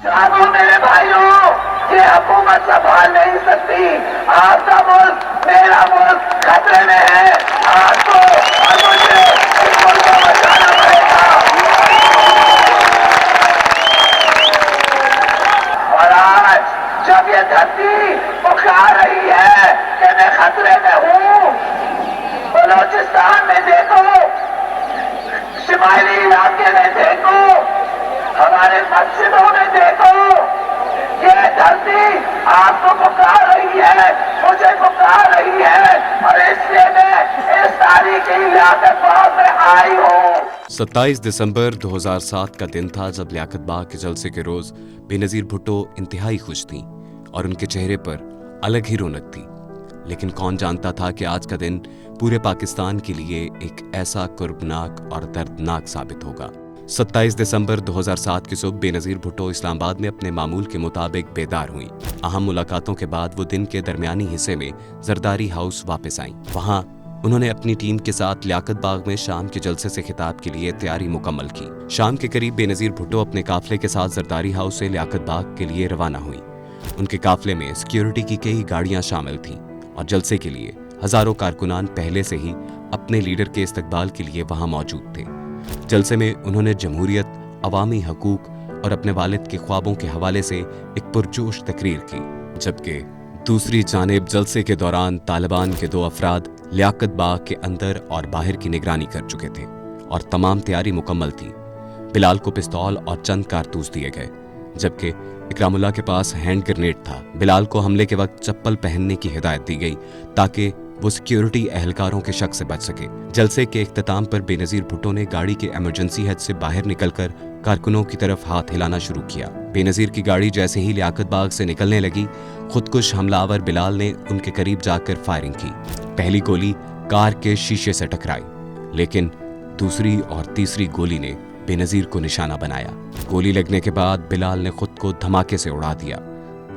جانو میرے بھائیوں، یہ حکومت سنبھال نہیں سکتی، آپ کا ملک، میرا ملک خطرے میں ہے، آپ کو اور مجھے اس ملک کو بچانا پڑے گا۔ اور آج جب یہ دھرتی پکار رہی ہے کہ میں خطرے میں ہوں، بلوچستان میں دیکھو، شمالی علاقے میں دیکھو، ہمارے مسجدوں میں دیکھو، یہ دھرتی آپ کو پکار رہی ہے، مجھے پکار رہی ہے، اور اس لیے میں اس تاریخی لیاقت باغ میں آئی ہوں۔ 27 دسمبر 2007 کا دن تھا جب لیاقت باغ کے جلسے کے روز بے نظیر بھٹو انتہائی خوش تھیں اور ان کے چہرے پر الگ ہی رونق تھی، لیکن کون جانتا تھا کہ آج کا دن پورے پاکستان کے لیے ایک ایسا کربناک اور دردناک ثابت ہوگا۔ 27 دسمبر 2007 کی صبح بے نظیر بھٹو اسلام آباد میں اپنے معمول کے مطابق بیدار ہوئیں۔ اہم ملاقاتوں کے بعد وہ دن کے درمیانی حصے میں زرداری ہاؤس واپس آئیں۔ وہاں انہوں نے اپنی ٹیم کے ساتھ لیاقت باغ میں شام کے جلسے سے خطاب کے لیے تیاری مکمل کی۔ شام کے قریب بے نظیر بھٹو اپنے قافلے کے ساتھ زرداری ہاؤس سے لیاقت باغ کے لیے روانہ ہوئیں۔ ان کے قافلے میں سیکیورٹی کی کئی گاڑیاں شامل تھیں اور جلسے کے لیے ہزاروں کارکنان پہلے سے ہی اپنے لیڈر کے استقبال کے لیے وہاں موجود تھے۔ جلسے میں انہوں نے جمہوریت، عوامی حقوق اور اپنے والد کے خوابوں کے حوالے سے ایک پرجوش تقریر کی، جبکہ دوسری جانب جلسے کے دوران طالبان کے 2 افراد لیاقت باغ کے اندر اور باہر کی نگرانی کر چکے تھے اور تمام تیاری مکمل تھی۔ بلال کو پستول اور چند کارتوس دیے گئے، جبکہ اکرام اللہ کے پاس ہینڈ گرنیڈ تھا۔ بلال کو حملے کے وقت چپل پہننے کی ہدایت دی گئی تاکہ وہ سیکیورٹی اہلکاروں کے شک سے بچ سکے۔ جلسے کے اختتام پر بے نظیر بھٹو نے گاڑی کے ایمرجنسی حد سے باہر نکل کر کارکنوں کی طرف ہاتھ ہلانا شروع کیا۔ بے نظیر کی گاڑی جیسے ہی لیاقت باغ سے نکلنے لگی، خودکش حملہ آور بلال نے ان کے قریب جا کر فائرنگ کی۔ پہلی گولی کار کے شیشے سے ٹکرائی، لیکن دوسری اور تیسری گولی نے بے نظیر کو نشانہ بنایا۔ گولی لگنے کے بعد بلال نے خود کو دھماکے سے اڑا دیا۔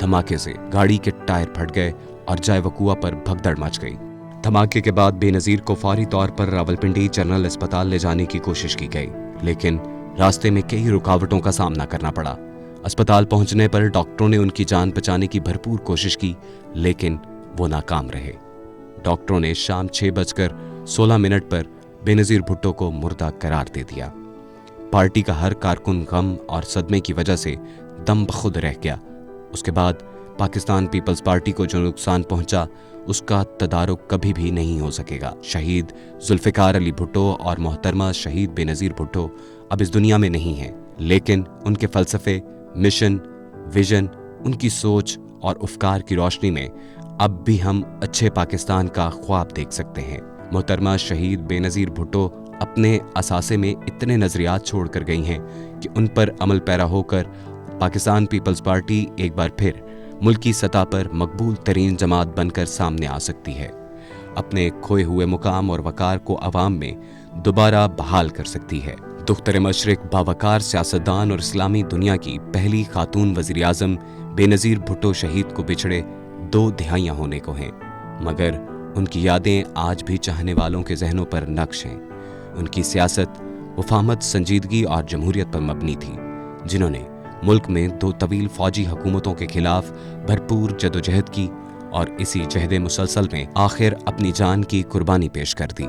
دھماکے سے گاڑی کے ٹائر پھٹ گئے اور جائے وقوع پر بھگدڑ مچ گئی۔ دھماکے کے بعد بے نظیر کو فوری طور پر راولپنڈی جنرل اسپتال لے جانے کی کوشش کی گئی، لیکن راستے میں کئی رکاوٹوں کا سامنا کرنا پڑا۔ اسپتال پہنچنے پر ڈاکٹروں نے ان کی جان بچانے کی بھرپور کوشش کی، لیکن وہ ناکام رہے۔ ڈاکٹروں نے شام 6:16 پر بے نظیر بھٹو کو مردہ قرار دے دیا۔ پارٹی کا ہر کارکن غم اور صدمے کی وجہ سے دم بخود رہ گیا۔ اس کے بعد پاکستان پیپلز پارٹی کو جو نقصان پہنچا اس کا تدارک کبھی بھی نہیں ہو سکے گا۔ شہید ذوالفقار علی بھٹو اور محترمہ شہید بے نظیر بھٹو اب اس دنیا میں نہیں ہیں، لیکن ان کے فلسفے، مشن، ویژن، ان کی سوچ اور افکار کی روشنی میں اب بھی ہم اچھے پاکستان کا خواب دیکھ سکتے ہیں۔ محترمہ شہید بے نظیر بھٹو اپنے اثاثے میں اتنے نظریات چھوڑ کر گئی ہیں کہ ان پر عمل پیرا ہو کر پاکستان پیپلز پارٹی ایک بار پھر ملکی سطح پر مقبول ترین جماعت بن کر سامنے آ سکتی ہے، اپنے کھوئے ہوئے مقام اور وقار کو عوام میں دوبارہ بحال کر سکتی ہے۔ دختر مشرق، باوقار سیاستدان اور اسلامی دنیا کی پہلی خاتون وزیر اعظم بے نظیر بھٹو شہید کو بچھڑے 2 دہائیاں ہونے کو ہیں، مگر ان کی یادیں آج بھی چاہنے والوں کے ذہنوں پر نقش ہیں۔ ان کی سیاست وفامت، سنجیدگی اور جمہوریت پر مبنی تھی، جنہوں نے ملک میں 2 طویل فوجی حکومتوں کے خلاف بھرپور جدوجہد کی اور اسی جہد مسلسل میں آخر اپنی جان کی قربانی پیش کر دی۔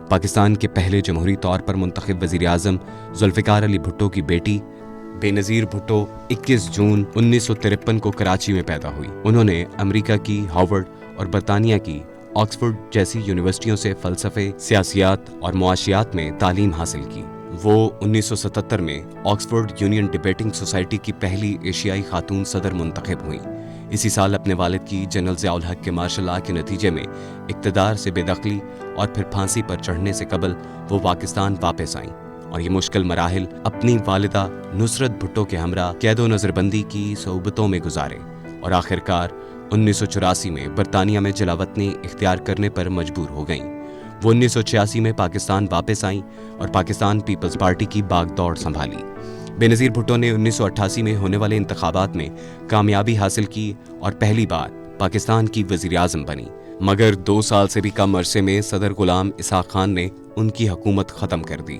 پاکستان کے پہلے جمہوری طور پر منتخب وزیر اعظم ذوالفقار علی بھٹو کی بیٹی بے نظیر بھٹو 21 جون 1953 کو کراچی میں پیدا ہوئی۔ انہوں نے امریکہ کی ہارورڈ اور برطانیہ کی آکسفورڈ جیسی یونیورسٹیوں سے فلسفے، سیاسیات اور معاشیات میں تعلیم حاصل کی۔ وہ 1977 میں آکسفورڈ یونین ڈبیٹنگ سوسائٹی کی پہلی ایشیائی خاتون صدر منتخب ہوئیں۔ اسی سال اپنے والد کی جنرل ضیاء الحق کے مارشل لا کے نتیجے میں اقتدار سے بے دخلی اور پھر پھانسی پر چڑھنے سے قبل وہ پاکستان واپس آئیں اور یہ مشکل مراحل اپنی والدہ نصرت بھٹو کے ہمراہ قید و نظر بندی کی صحبتوں میں گزارے اور آخرکار 1984 میں برطانیہ میں جلاوطنی اختیار کرنے پر مجبور ہو گئیں۔ وہ 1986 میں پاکستان واپس آئیں اور پاکستان پیپلز پارٹی کی باغ دوڑ سنبھالی۔ بے نظیر بھٹو نے 1988 میں ہونے والے انتخابات میں کامیابی حاصل کی اور پہلی بار پاکستان کی وزیر اعظم بنی، مگر 2 سال سے بھی کم عرصے میں صدر غلام اسحاق خان نے ان کی حکومت ختم کر دی